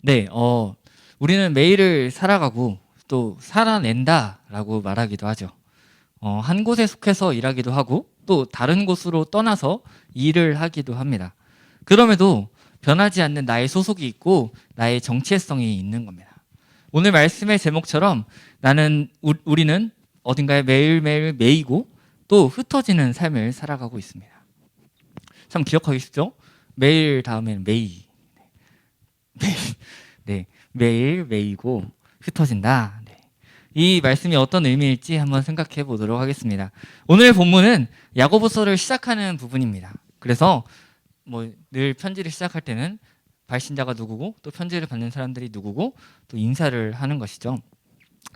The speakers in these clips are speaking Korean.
네, 우리는 매일을 살아가고 또 살아낸다라고 말하기도 하죠. 한 곳에 속해서 일하기도 하고 또 다른 곳으로 떠나서 일을 하기도 합니다. 그럼에도 변하지 않는 나의 소속이 있고 나의 정체성이 있는 겁니다. 오늘 말씀의 제목처럼 우리는 어딘가에 매일매일 매이고 또 흩어지는 삶을 살아가고 있습니다. 참 기억하기 쉽죠? 매일 다음에는 매이. 매일, 네, 매일 매이고 흩어진다. 네. 이 말씀이 어떤 의미일지 한번 생각해 보도록 하겠습니다. 오늘 본문은 야고보서를 시작하는 부분입니다. 그래서 뭐 늘 편지를 시작할 때는 발신자가 누구고 또 편지를 받는 사람들이 누구고 또 인사를 하는 것이죠.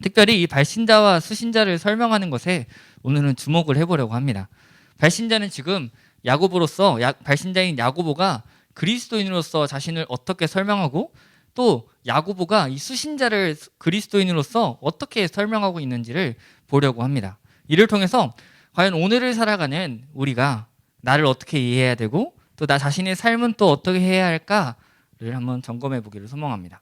특별히 이 발신자와 수신자를 설명하는 것에 오늘은 주목을 해보려고 합니다. 발신자는 지금 야고보로서 발신자인 야고보가 그리스도인으로서 자신을 어떻게 설명하고 또 야고보가 이 수신자를 그리스도인으로서 어떻게 설명하고 있는지를 보려고 합니다. 이를 통해서 과연 오늘을 살아가는 우리가 나를 어떻게 이해해야 되고 또 나 자신의 삶은 또 어떻게 해야 할까를 한번 점검해 보기를 소망합니다.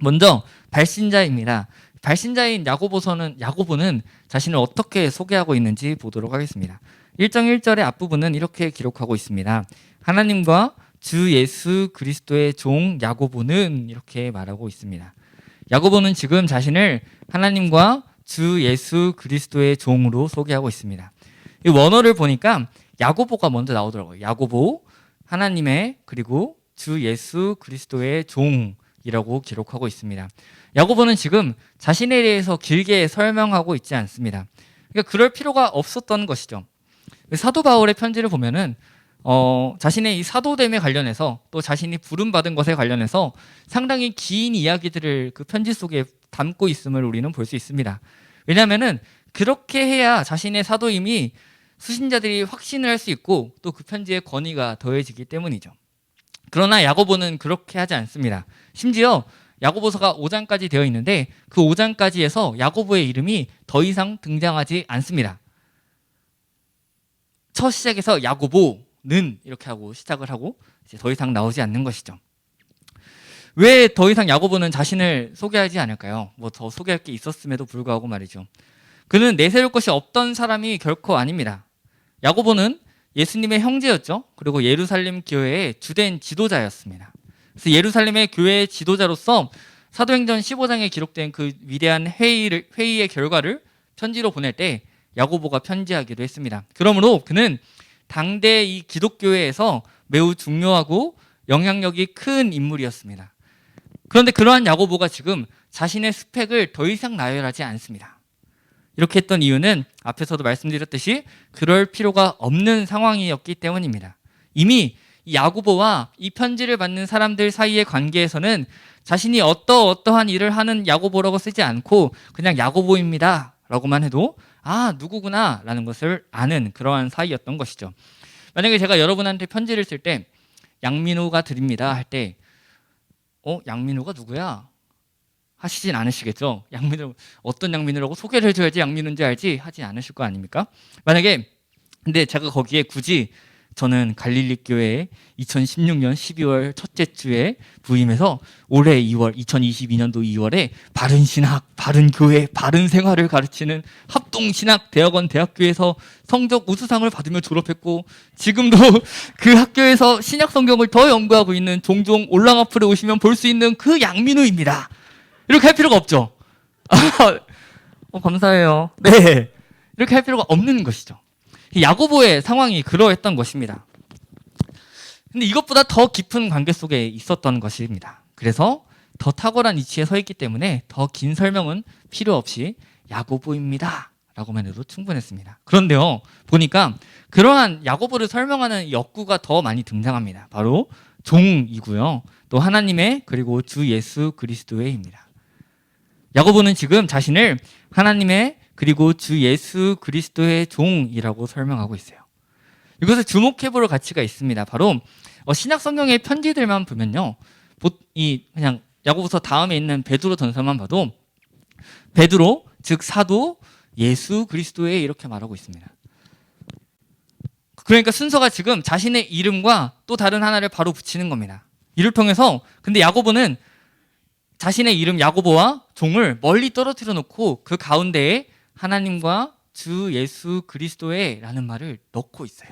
먼저 발신자입니다. 발신자인 야고보는 자신을 어떻게 소개하고 있는지 보도록 하겠습니다. 1장 1절의 앞부분은 이렇게 기록하고 있습니다. 하나님과 주 예수 그리스도의 종 야고보는 이렇게 말하고 있습니다. 야고보는 지금 자신을 하나님과 주 예수 그리스도의 종으로 소개하고 있습니다. 이 원어를 보니까 야고보가 먼저 나오더라고요. 야고보, 하나님의 그리고 주 예수 그리스도의 종이라고 기록하고 있습니다. 야고보는 지금 자신에 대해서 길게 설명하고 있지 않습니다. 그러니까 그럴 필요가 없었던 것이죠. 사도 바울의 편지를 보면은 자신의 이 사도됨에 관련해서 또 자신이 부름받은 것에 관련해서 상당히 긴 이야기들을 그 편지 속에 담고 있음을 우리는 볼 수 있습니다. 왜냐하면은 그렇게 해야 자신의 사도임이 수신자들이 확신을 할 수 있고 또 그 편지의 권위가 더해지기 때문이죠. 그러나 야고보는 그렇게 하지 않습니다. 심지어 야고보서가 5장까지 되어 있는데 그 5장까지에서 야고보의 이름이 더 이상 등장하지 않습니다. 첫 시작에서 야고보는 이렇게 하고 시작을 하고 이제 더 이상 나오지 않는 것이죠. 왜 더 이상 야고보는 자신을 소개하지 않을까요? 뭐 더 소개할 게 있었음에도 불구하고 말이죠. 그는 내세울 것이 없던 사람이 결코 아닙니다. 야고보는 예수님의 형제였죠. 그리고 예루살렘 교회의 주된 지도자였습니다. 그래서 예루살렘의 교회의 지도자로서 사도행전 15장에 기록된 그 위대한 회의의 결과를 편지로 보낼 때 야고보가 편지하기도 했습니다. 그러므로 그는 당대 이 기독교회에서 매우 중요하고 영향력이 큰 인물이었습니다. 그런데 그러한 야고보가 지금 자신의 스펙을 더 이상 나열하지 않습니다. 이렇게 했던 이유는 앞에서도 말씀드렸듯이 그럴 필요가 없는 상황이었기 때문입니다. 이미 이 야고보와 이 편지를 받는 사람들 사이의 관계에서는 자신이 어떠한 일을 하는 야고보라고 쓰지 않고 그냥 야고보입니다 라고만 해도 누구구나 라는 것을 아는 그러한 사이였던 것이죠. 만약에 제가 여러분한테 편지를 쓸 때 양민호가 드립니다 할 때 양민호가 누구야? 하시진 않으시겠죠? 양민호, 어떤 양민호라고 소개를 해줘야지 양민호인지 알지 하진 않으실 거 아닙니까? 만약에 근데 제가 거기에 굳이 저는 갈릴리 교회에 2016년 12월 첫째 주에 부임해서 올해 2월 2022년도 2월에 바른 신학, 바른 교회, 바른 생활을 가르치는 합동신학 대학원 대학교에서 성적 우수상을 받으며 졸업했고 지금도 그 학교에서 신약 성경을 더 연구하고 있는 종종 올랑아프에 오시면 볼 수 있는 그 양민우입니다. 이렇게 할 필요가 없죠. 감사해요. 네, 이렇게 할 필요가 없는 것이죠. 야고보의 상황이 그러했던 것입니다. 근데 이것보다 더 깊은 관계 속에 있었던 것입니다. 그래서 더 탁월한 위치에 서 있기 때문에 더 긴 설명은 필요 없이 야고보입니다 라고만 해도 충분했습니다. 그런데요, 보니까 그러한 야고보를 설명하는 역구가 더 많이 등장합니다. 바로 종이고요, 또 하나님의 그리고 주 예수 그리스도의입니다. 야고보는 지금 자신을 하나님의 그리고 주 예수 그리스도의 종이라고 설명하고 있어요. 이것을 주목해볼 가치가 있습니다. 바로 신약 성경의 편지들만 보면요, 그냥 야고보서 다음에 있는 베드로 전서만 봐도 베드로 즉 사도 예수 그리스도의 이렇게 말하고 있습니다. 그러니까 순서가 지금 자신의 이름과 또 다른 하나를 바로 붙이는 겁니다. 이를 통해서 근데 야고보는 자신의 이름 야고보와 종을 멀리 떨어뜨려 놓고 그 가운데에 하나님과 주 예수 그리스도의 라는 말을 넣고 있어요.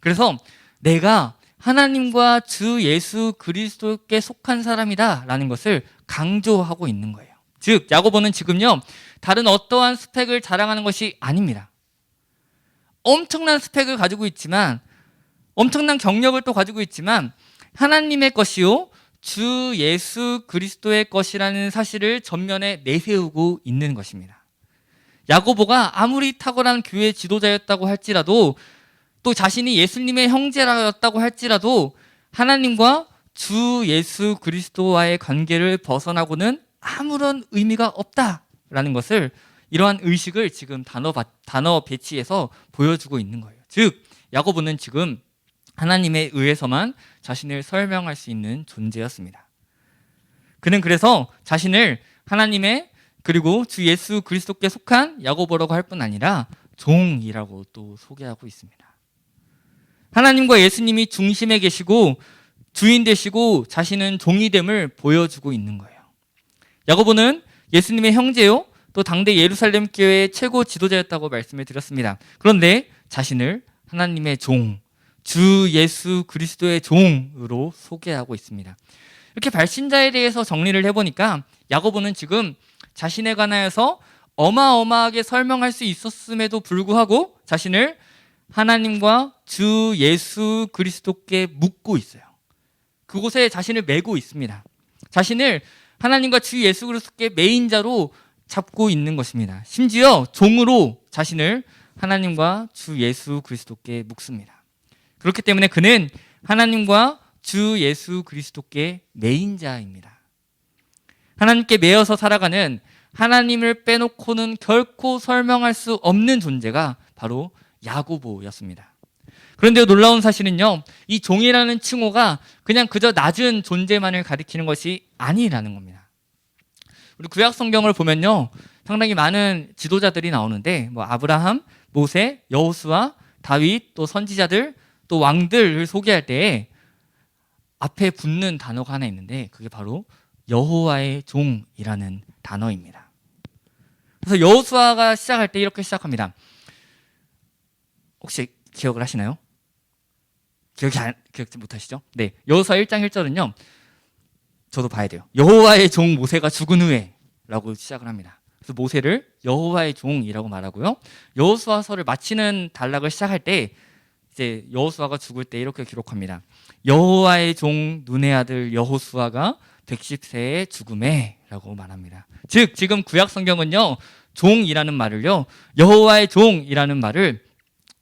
그래서 내가 하나님과 주 예수 그리스도께 속한 사람이다 라는 것을 강조하고 있는 거예요. 즉 야고보는 지금요 다른 어떠한 스펙을 자랑하는 것이 아닙니다. 엄청난 스펙을 가지고 있지만, 엄청난 경력을 또 가지고 있지만 하나님의 것이요 주 예수 그리스도의 것이라는 사실을 전면에 내세우고 있는 것입니다. 야고보가 아무리 탁월한 교회 지도자였다고 할지라도, 또 자신이 예수님의 형제라였다고 할지라도 하나님과 주 예수 그리스도와의 관계를 벗어나고는 아무런 의미가 없다라는 것을, 이러한 의식을 지금 단어 배치에서 보여주고 있는 거예요. 즉 야고보는 지금 하나님에 의해서만 자신을 설명할 수 있는 존재였습니다. 그는 그래서 자신을 하나님의 그리고 주 예수 그리스도께 속한 야고보라고 할 뿐 아니라 종이라고 또 소개하고 있습니다. 하나님과 예수님이 중심에 계시고 주인 되시고 자신은 종이됨을 보여주고 있는 거예요. 야고보는 예수님의 형제요 또 당대 예루살렘 교회의 최고 지도자였다고 말씀을 드렸습니다. 그런데 자신을 하나님의 종, 주 예수 그리스도의 종으로 소개하고 있습니다. 이렇게 발신자에 대해서 정리를 해보니까 야고보는 지금 자신에 관하여서 어마어마하게 설명할 수 있었음에도 불구하고 자신을 하나님과 주 예수 그리스도께 묻고 있어요. 그곳에 자신을 메고 있습니다. 자신을 하나님과 주 예수 그리스도께 메인자로 잡고 있는 것입니다. 심지어 종으로 자신을 하나님과 주 예수 그리스도께 묵습니다. 그렇기 때문에 그는 하나님과 주 예수 그리스도께 메인자입니다. 하나님께 매여서 살아가는, 하나님을 빼놓고는 결코 설명할 수 없는 존재가 바로 야고보였습니다. 그런데 놀라운 사실은요, 이 종이라는 칭호가 그냥 그저 낮은 존재만을 가리키는 것이 아니라는 겁니다. 우리 구약 성경을 보면요, 상당히 많은 지도자들이 나오는데 아브라함, 모세, 여호수아, 다윗, 또 선지자들, 또 왕들을 소개할 때 앞에 붙는 단어가 하나 있는데 그게 바로 여호와의 종이라는 단어입니다. 그래서 여호수아가 시작할 때 이렇게 시작합니다. 혹시 기억을 하시나요? 기억 못하시죠? 네, 여호수아 1장 1절은요 저도 봐야 돼요. 여호와의 종 모세가 죽은 후에 라고 시작을 합니다. 그래서 모세를 여호와의 종이라고 말하고요, 여호수아서를 마치는 단락을 시작할 때 이제 여호수아가 죽을 때 이렇게 기록합니다. 여호와의 종 눈의 아들 여호수아가 110세에 죽음에 라고 말합니다. 즉 지금 구약 성경은요 종이라는 말을요, 여호와의 종이라는 말을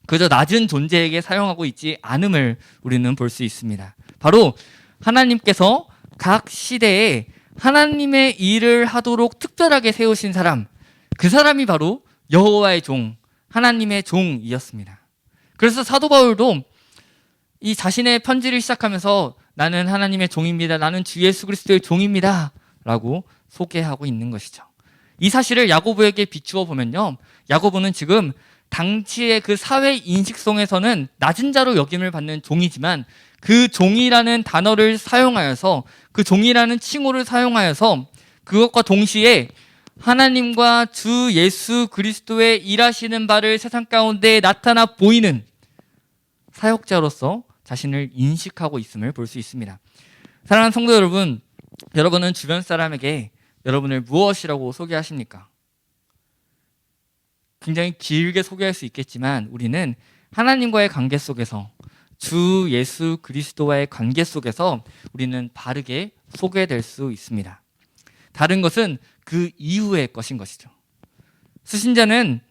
그저 낮은 존재에게 사용하고 있지 않음을 우리는 볼 수 있습니다. 바로 하나님께서 각 시대에 하나님의 일을 하도록 특별하게 세우신 사람, 그 사람이 바로 여호와의 종, 하나님의 종이었습니다. 그래서 사도 바울도 이 자신의 편지를 시작하면서 나는 하나님의 종입니다, 나는 주 예수 그리스도의 종입니다 라고 소개하고 있는 것이죠. 이 사실을 야고보에게 비추어 보면요, 야고보는 지금 당시의 그 사회 인식 속에서는 낮은 자로 여김을 받는 종이지만 그 종이라는 단어를 사용하여서, 그 종이라는 칭호를 사용하여서 그것과 동시에 하나님과 주 예수 그리스도의 일하시는 바를 세상 가운데 나타나 보이는 사역자로서 자신을 인식하고 있음을 볼 수 있습니다. 사랑하는 성도 여러분, 여러분은 주변 사람에게 여러분을 무엇이라고 소개하십니까? 굉장히 길게 소개할 수 있겠지만 우리는 하나님과의 관계 속에서, 주 예수 그리스도와의 관계 속에서 우리는 바르게 소개될 수 있습니다. 다른 것은 그 이후의 것인 것이죠. 수신자는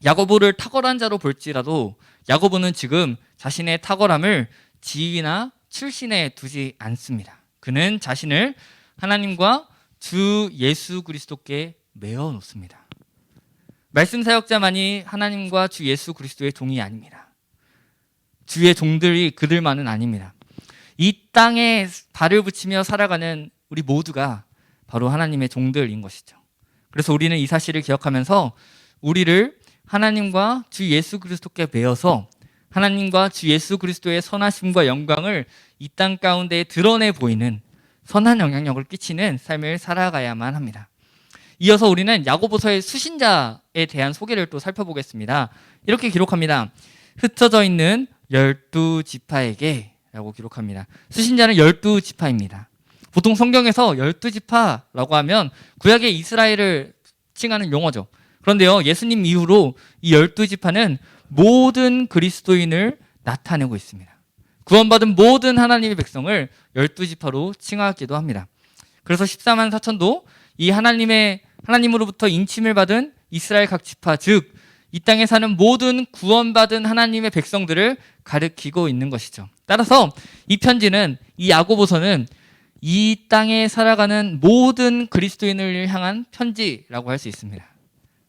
야고보를 탁월한 자로 볼지라도 야고보는 지금 자신의 탁월함을 지위나 출신에 두지 않습니다. 그는 자신을 하나님과 주 예수 그리스도께 메어 놓습니다. 말씀 사역자만이 하나님과 주 예수 그리스도의 종이 아닙니다. 주의 종들이 그들만은 아닙니다. 이 땅에 발을 붙이며 살아가는 우리 모두가 바로 하나님의 종들인 것이죠. 그래서 우리는 이 사실을 기억하면서 우리를 하나님과 주 예수 그리스도께 메어서 하나님과 주 예수 그리스도의 선하심과 영광을 이 땅 가운데 드러내 보이는 선한 영향력을 끼치는 삶을 살아가야만 합니다. 이어서 우리는 야고보서의 수신자에 대한 소개를 또 살펴보겠습니다. 이렇게 기록합니다. 흩어져 있는 12지파에게 라고 기록합니다. 수신자는 12지파입니다. 보통 성경에서 12지파라고 하면 구약의 이스라엘을 칭하는 용어죠. 그런데요, 예수님 이후로 이 12지파는 모든 그리스도인을 나타내고 있습니다. 구원받은 모든 하나님의 백성을 12지파로 칭하기도 합니다. 그래서 14만 4천도 이 하나님으로부터 인침을 받은 이스라엘 각 지파, 즉 이 땅에 사는 모든 구원받은 하나님의 백성들을 가리키고 있는 것이죠. 따라서 이 편지는, 이 야고보서는 이 땅에 살아가는 모든 그리스도인을 향한 편지라고 할 수 있습니다.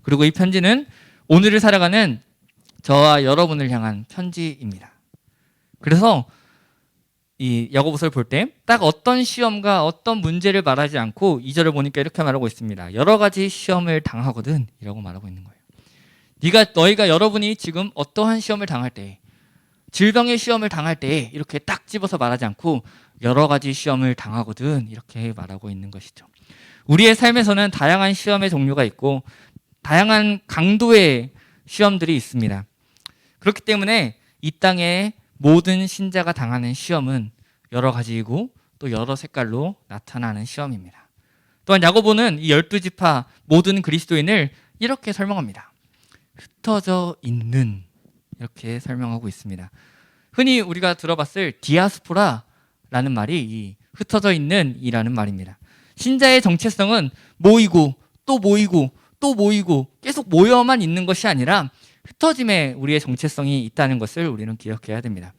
그리고 이 편지는 오늘을 살아가는 저와 여러분을 향한 편지입니다. 그래서 이 야고보서를 볼 때 딱 어떤 시험과 어떤 문제를 말하지 않고 2절을 보니까 이렇게 말하고 있습니다. 여러 가지 시험을 당하거든 이라고 말하고 있는 거예요. 너희가 여러분이 지금 어떠한 시험을 당할 때, 질병의 시험을 당할 때 이렇게 딱 집어서 말하지 않고 여러 가지 시험을 당하거든 이렇게 말하고 있는 것이죠. 우리의 삶에서는 다양한 시험의 종류가 있고 다양한 강도의 시험들이 있습니다. 그렇기 때문에 이 땅에 모든 신자가 당하는 시험은 여러 가지이고 또 여러 색깔로 나타나는 시험입니다. 또한 야고보는 이 12지파 모든 그리스도인을 이렇게 설명합니다. 흩어져 있는, 이렇게 설명하고 있습니다. 흔히 우리가 들어봤을 디아스포라라는 말이 이 흩어져 있는 이라는 말입니다. 신자의 정체성은 모이고 또 모이고 또 모이고 계속 모여만 있는 것이 아니라 흩어짐에 우리의 정체성이 있다는 것을 우리는 기억해야 됩니다.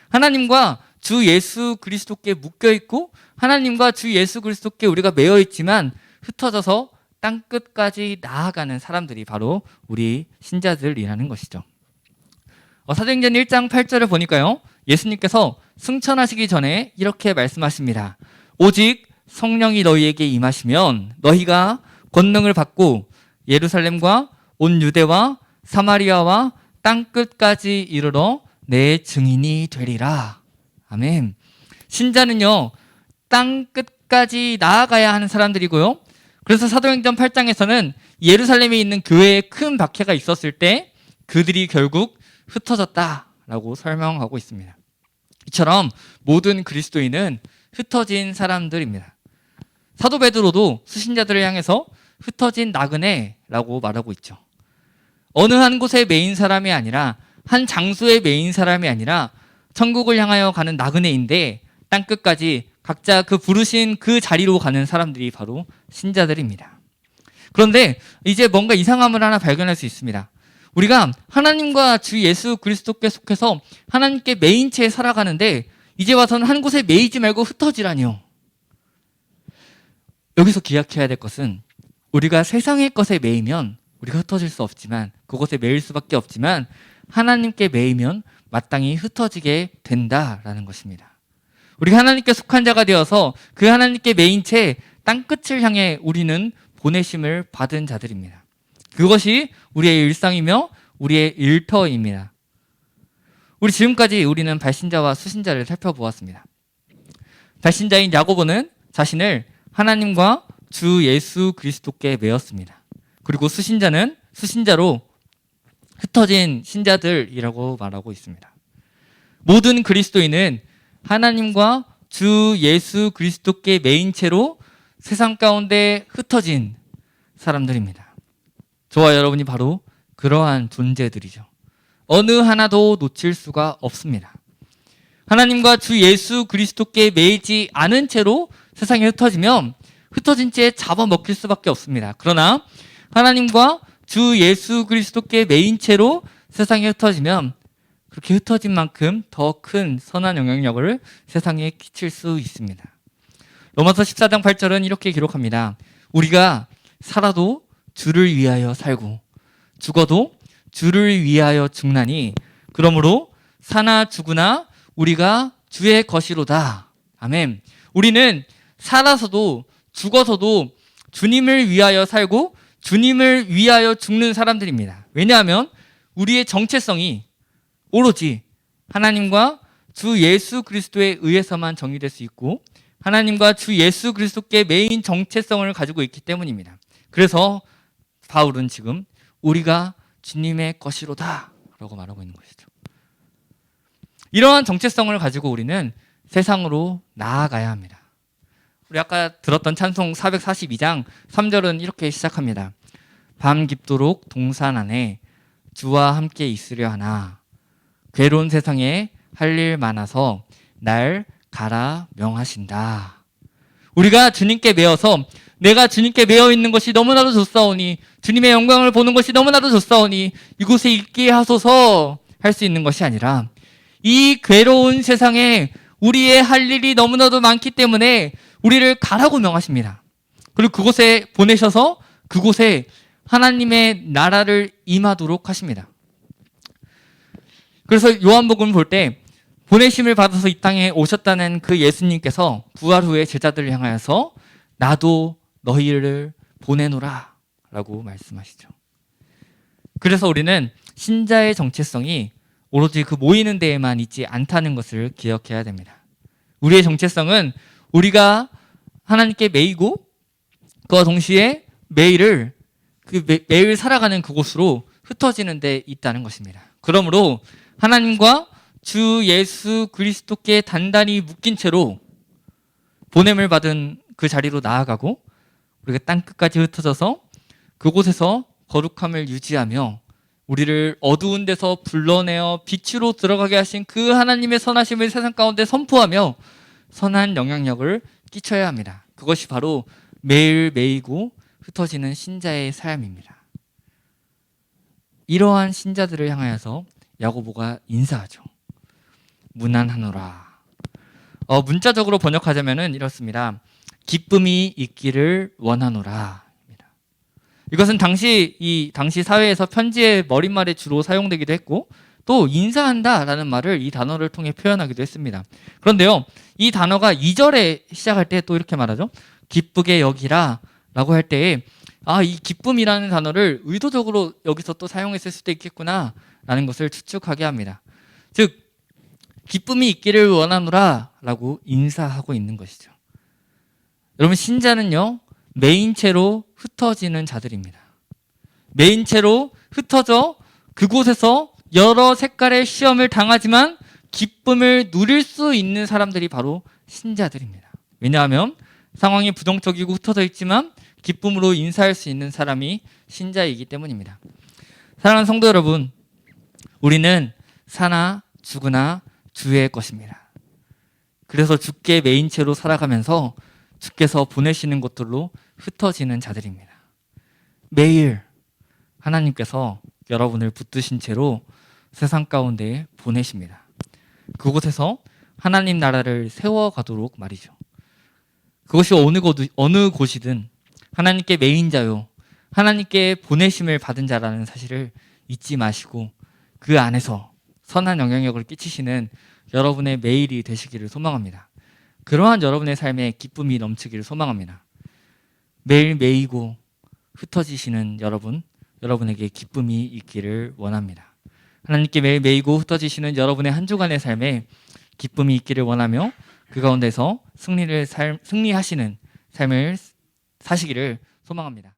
하나님과 주 예수 그리스도께 묶여 있고 하나님과 주 예수 그리스도께 우리가 매여 있지만 흩어져서 땅 끝까지 나아가는 사람들이 바로 우리 신자들이라는 것이죠. 사도행전 1장 8절을 보니까요, 예수님께서 승천하시기 전에 이렇게 말씀하십니다. 오직 성령이 너희에게 임하시면 너희가 권능을 받고 예루살렘과 온 유대와 사마리아와 땅 끝까지 이르러 내 증인이 되리라. 아멘. 신자는요, 땅 끝까지 나아가야 하는 사람들이고요. 그래서 사도행전 8장에서는 예루살렘에 있는 교회에 큰 박해가 있었을 때 그들이 결국 흩어졌다라고 설명하고 있습니다. 이처럼 모든 그리스도인은 흩어진 사람들입니다. 사도 베드로도 수신자들을 향해서 흩어진 나그네라고 말하고 있죠. 어느 한 곳에 매인 사람이 아니라, 한 장소에 매인 사람이 아니라 천국을 향하여 가는 나그네인데 땅끝까지 각자 그 부르신 그 자리로 가는 사람들이 바로 신자들입니다. 그런데 이제 뭔가 이상함을 하나 발견할 수 있습니다. 우리가 하나님과 주 예수 그리스도께 속해서 하나님께 매인 채 살아가는데 이제 와서는 한 곳에 매이지 말고 흩어지라니요. 여기서 기억해야 될 것은 우리가 세상의 것에 매이면 우리가 흩어질 수 없지만, 그것에 매일 수밖에 없지만 하나님께 매이면 마땅히 흩어지게 된다라는 것입니다. 우리가 하나님께 속한 자가 되어서 그 하나님께 매인 채 땅끝을 향해 우리는 보내심을 받은 자들입니다. 그것이 우리의 일상이며 우리의 일터입니다. 지금까지 우리는 발신자와 수신자를 살펴보았습니다. 발신자인 야고보는 자신을 하나님과 주 예수 그리스도께 매었습니다. 그리고 수신자로 흩어진 신자들이라고 말하고 있습니다. 모든 그리스도인은 하나님과 주 예수 그리스도께 매인 채로 세상 가운데 흩어진 사람들입니다. 저와 여러분이 바로 그러한 존재들이죠. 어느 하나도 놓칠 수가 없습니다. 하나님과 주 예수 그리스도께 매이지 않은 채로 세상에 흩어지면 흩어진 채 잡아먹힐 수밖에 없습니다. 그러나 하나님과 주 예수 그리스도께 매인 채로 세상에 흩어지면 그렇게 흩어진 만큼 더 큰 선한 영향력을 세상에 끼칠 수 있습니다. 로마서 14장 8절은 이렇게 기록합니다. 우리가 살아도 주를 위하여 살고 죽어도 주를 위하여 죽나니 그러므로 사나 죽으나 우리가 주의 것이로다. 아멘. 우리는 살아서도 죽어서도 주님을 위하여 살고 주님을 위하여 죽는 사람들입니다. 왜냐하면 우리의 정체성이 오로지 하나님과 주 예수 그리스도에 의해서만 정의될 수 있고 하나님과 주 예수 그리스도께 매인 정체성을 가지고 있기 때문입니다. 그래서 바울은 지금 우리가 주님의 것이로다 라고 말하고 있는 것이죠. 이러한 정체성을 가지고 우리는 세상으로 나아가야 합니다. 우리 아까 들었던 찬송 442장 3절은 이렇게 시작합니다. 밤 깊도록 동산 안에 주와 함께 있으려 하나 괴로운 세상에 할 일 많아서 날 가라 명하신다. 우리가 주님께 매어서 내가 주님께 매어 있는 것이 너무나도 좋사오니 주님의 영광을 보는 것이 너무나도 좋사오니 이곳에 있게 하소서 할 수 있는 것이 아니라 이 괴로운 세상에 우리의 할 일이 너무나도 많기 때문에 우리를 가라고 명하십니다. 그리고 그곳에 보내셔서 그곳에 하나님의 나라를 임하도록 하십니다. 그래서 요한복음을 볼 때 보내심을 받아서 이 땅에 오셨다는 그 예수님께서 부활 후에 제자들을 향하여서 나도 너희를 보내노라 라고 말씀하시죠. 그래서 우리는 신자의 정체성이 오로지 그 모이는 데에만 있지 않다는 것을 기억해야 됩니다. 우리의 정체성은 우리가 하나님께 매이고 그와 동시에 매일 살아가는 그곳으로 흩어지는 데 있다는 것입니다. 그러므로 하나님과 주 예수 그리스도께 단단히 묶인 채로 보냄을 받은 그 자리로 나아가고 우리가 땅끝까지 흩어져서 그곳에서 거룩함을 유지하며 우리를 어두운 데서 불러내어 빛으로 들어가게 하신 그 하나님의 선하심을 세상 가운데 선포하며 선한 영향력을 끼쳐야 합니다. 그것이 바로 매일 매이고 흩어지는 신자의 삶입니다. 이러한 신자들을 향하여서 야고보가 인사하죠. 문안하노라. 문자적으로 번역하자면은 이렇습니다. 기쁨이 있기를 원하노라. 이것은 당시 사회에서 편지의 머릿말에 주로 사용되기도 했고 또 인사한다라는 말을 이 단어를 통해 표현하기도 했습니다. 그런데요, 이 단어가 2절에 시작할 때 또 이렇게 말하죠. 기쁘게 여기라 라고 할 때에 이 기쁨이라는 단어를 의도적으로 여기서 또 사용했을 수도 있겠구나 라는 것을 추측하게 합니다. 즉 기쁨이 있기를 원하노라 라고 인사하고 있는 것이죠. 여러분, 신자는요 메인체로 흩어지는 자들입니다. 메인체로 흩어져 그곳에서 여러 색깔의 시험을 당하지만 기쁨을 누릴 수 있는 사람들이 바로 신자들입니다. 왜냐하면 상황이 부정적이고 흩어져 있지만 기쁨으로 인사할 수 있는 사람이 신자이기 때문입니다. 사랑하는 성도 여러분, 우리는 사나 죽으나 주의 것입니다. 그래서 주께 메인체로 살아가면서 주께서 보내시는 곳들로 흩어지는 자들입니다. 매일 하나님께서 여러분을 붙드신 채로 세상 가운데 보내십니다. 그곳에서 하나님 나라를 세워가도록 말이죠. 그것이 어느 곳이든 하나님께 매인 자요 하나님께 보내심을 받은 자라는 사실을 잊지 마시고 그 안에서 선한 영향력을 끼치시는 여러분의 매일이 되시기를 소망합니다. 그러한 여러분의 삶에 기쁨이 넘치기를 소망합니다. 매일 매이고 흩어지시는 여러분에게 기쁨이 있기를 원합니다. 하나님께 매일 매이고 흩어지시는 여러분의 한 주간의 삶에 기쁨이 있기를 원하며 그 가운데서 승리하시는 삶을 사시기를 소망합니다.